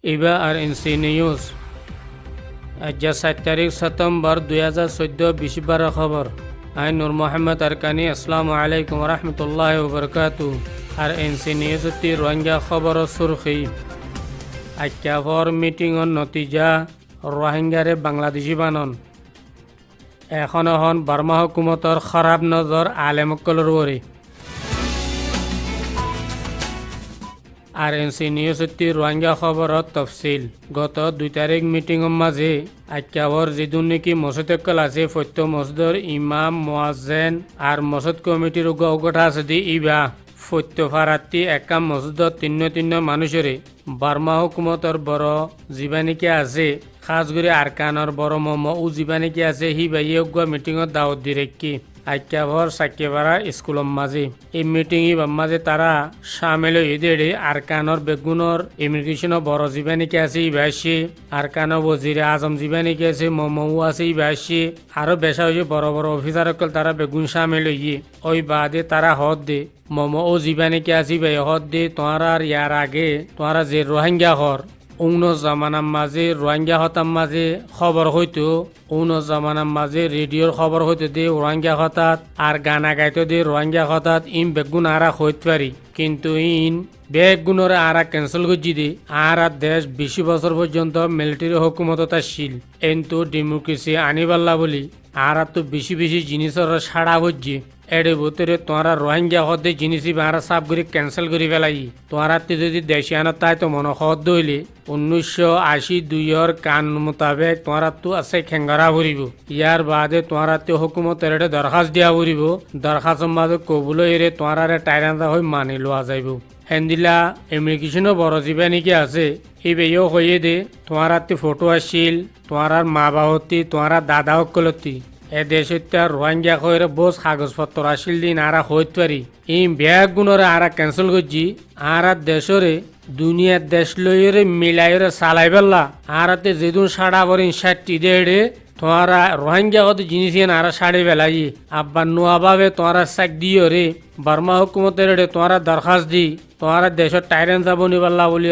ইবা আর NC news আজ 7 তারিখ September 2014 বিশবার খবর আই নূর মোহাম্মদ আরকানি আসসালামু আলাইকুম রহমতুল্লাহ ওবরকাতু আর এনসি নিউজ রোহিঙ্গা খবর সুরখি আক্যাভর মিটিংর নতিজা রোহিঙ্গারে বাংলাদেশি বানন এখন হন বার্মা হুকুমতর খারাপ নজর আলেমকলর ওরে আর এনসি নিউজ রোহিঙ্গা খবরত তফসিল গত 2 তারিখ মিটিংর মাঝে আক্যাভর যেদুন নাকি মসজিদকল আছে ফত্য মসজিদর ইমাম মুয়াজ্জেন আর মসজিদ কমিটির উগটা আছে দি ইবা ফত্য ফারাত্তি একাম মসজিদত তিন্ন মানুষরে বার্মা হুকুমতর বড় জীবানিকে আছে খাস করে আরকানর বড় মম ও জীবানিকে আছে হি বাইয়ে মিটিংত দাওয়াত দি রেখি আক্যাভর সাক্যবারা স্কুলম মাঝে এই মিটিং মাঝে তারা সামিল হয়ে আরকানর বেগুনর ইমিগ্রেশন বড় জীবানিকে আছে ইবাসী আরকান ওজির আজম জীবানিকে আছে মমও আছে ইবাসী আরো বেশা হয়েছে বড় বড় অফিসার তারা বেগুন সামিল হইয়ে ওই বাদে তারা হদ দে মম ও জীবানিকে আছে ভাই হদ দে তোমার আর ইয়ার আগে তোমারা যে রোহিঙ্গা হর উন জামানার মাঝে রোহিঙ্গা হতাম মাঝে খবর হইতো উন জামানার মাঝে রেডিওর খবর হইতো দে রোহিঙ্গা হঠাৎ আর গানা গাইতো দে রোহিঙ্গা হঠাৎ ইন বেগুন আরা হইতে পারি কিন্তু ইন বেগুনরে আরা ক্যান্সেল করছি দে আর দেশ 20 বছর পর্যন্ত মিলিটারি হুকুমত ছিল কিন্তু ডেমোক্রেসি আনিবাল্লা বলি আর তো বেশি জিনিসের সাড়া হচ্ছে এডে ভিতরে তোমারা রোহিঙ্গা হদে জিনিসই বাহারা সাফ করে ক্যান্সেল করে ফেলাই তোমারা যদি দেশে আনা তাই তো মনে হদ হইলে 1982 কানুন মোতাবেক তোমারা তো আছে খেঙ্গারা ভরিব ইয়ার বাদে তোমারা তো হুকুমতের এটা দরখাস্ত দিয়া ভরিব দরখাস্তের মাঝে কবুল এরে তোমারা টাইরান্দা হয়ে মানি লওয়া যাইব হেন্দিলা ইমিগ্রেশনও বড় জীবানিকে আছে এই বেয়েও হয়ে দে তোমারা ফটো আসছিল তোমার মা বাহতি তোমার দাদা সকলতি এ দেশত রোহিঙ্গা কইরে বস কাগজপত্র আসিল দিন আরা হইতে পারি এই ব্যাগ গুণরে আরা ক্যান্সেল করছি আর দেশরে দুনিয়ার দেশ লইরে মিলাইরে চালাই পেলা আরাতে যেদিন সাড়া বরিন 60 দেড়ে তোমারা রোহিঙ্গা কত জিনিস আরা সাড়ে বেলাই আব্বা নোয়াভাবে তোমারা চাক দিও রে বার্মা হুকুমতের তোমারা দরখাস্ত দি তোমারা দেশের টাইরেন্সা বনিবাল্লা বলি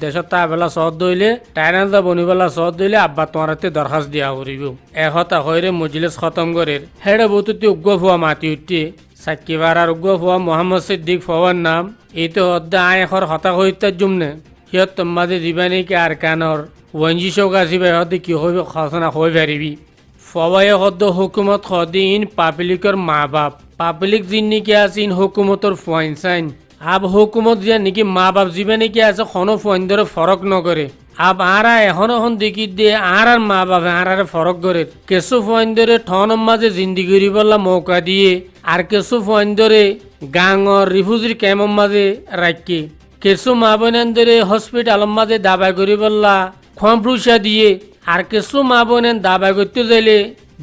দেশের তা বেলা সহদ দইলে টাইরেন্সা বনিবাল্লা সহদ দইলে আব্বা তোমারাতে দরখাস্ত দিয়া করিব এহতা হইরে মজলিস খতম করে হেডে বতুতি উগ্র ফুয়া মাতি উঠতে সাকিবার উগ্র ফুয়া মোহাম্মদ সিদ্দিক ফওয়ার নাম এই তো অদ্দা আয় এখর হতা হইতার জুমনে সিয়ত তোমাদের জীবানীকে আর কানর ওয়াঞ্জি চৌকা আসিবে হতে কি হইব খসনা হয়ে পারিবি ফওয়ায় হদ্দ হুকুমত হদি ইন পাবলিকর মা বাপ পাবলিক যিন নাকি আছে ইন হুকুমতর ফয়েন সাইন আব হুকুমত যে নাকি মা বাপ জীবে নাকি আছে কোনো ফয়েন ধরে ফরক নকরে আব আরা এখন দেখি দে আর মা বাপ আর ফরক করে কেসু ফয়েন ধরে ঠনের মাঝে জিন্দি করিবলা মৌকা দিয়ে আর কেসু ফয়েন ধরে গাঙর রিফিউজির ক্যাম্পর মাঝে রাখি কেসু মা বোনেন ধরে হসপিটালের মাঝে দাবাই করিবলা খোঁপরুষা দিয়ে আর কেসু মা বোনেন দাবাই করতে যাইলে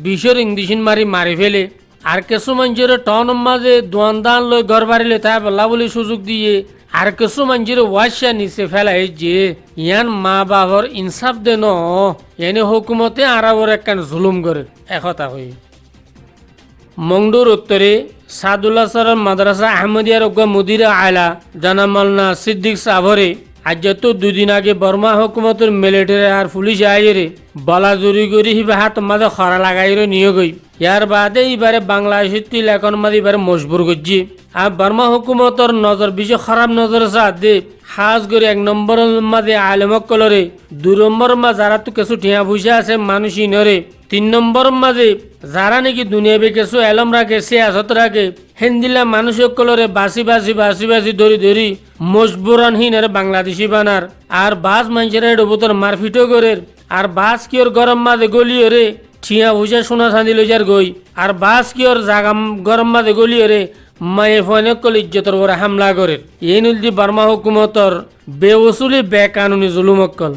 বিষর ইংলিশিন মারি ফেলে আর কিছু মানুষের টনের মাঝে দোয়ান লই ঘর বাড়িলে তাই বলা বলে সুযোগ দিয়ে আর কিছু মানুষের ওয়াশা নিচে ফেলাই যে ইয়ান মা বাবার ইনসাফ দেন এনে হুকুমতে আরবর একখান জুলুম করে একথা হই মংডুর উত্তরে সাদুল্লাহ সরল মাদ্রাসা আহমদিয়ার মুদির আয়লা জানামালনা সিদ্দিক সাভরে আজ তো 2 দিন আগে বর্মা হুকুমতের মিলিটারি আর পুলিশ আইরে বলা জুরি করি হিবা হাত মাঝে খরা লাগাইরে নিয়ে গই ইয়ার বাদে এবারে বাংলাদেশের এলাকার মাঝে এবারে মজবুর করছি আর বর্মা হুকুমতর নজর বেশি খারাপ নজর দে খাস করে 1 নম্বরের মাঝে আলেমক কলরে 2 নম্বর মাঝে যারা তো কিছু টিয়া পয়সা আছে মানুষ ইনরে 3 নম্বর মাঝে যারা নাকি দুনিয়াবে কিছু এলম রাখে সিয়াসত রাখে হেন্দিলা মানুষ কলরে বাসি ধরি মজবুরান হিনের বাংলাদেশি বানার আর বাস মানুষের ডুবুতর মারফিটও করে আর বাস কিওর গরম মাঝে গলিও রে ঠিয়া পয়সা সোনা চাঁদি লইজার গই আর বাস কিওর জাগা গরম মাঝে গলিও রে মায়ে ফোনে কল ইজ্জতর ওরা হামলা করে এই নলদি বার্মা হুকুমতর বেউসুলি বেকানুনি জুলুমকল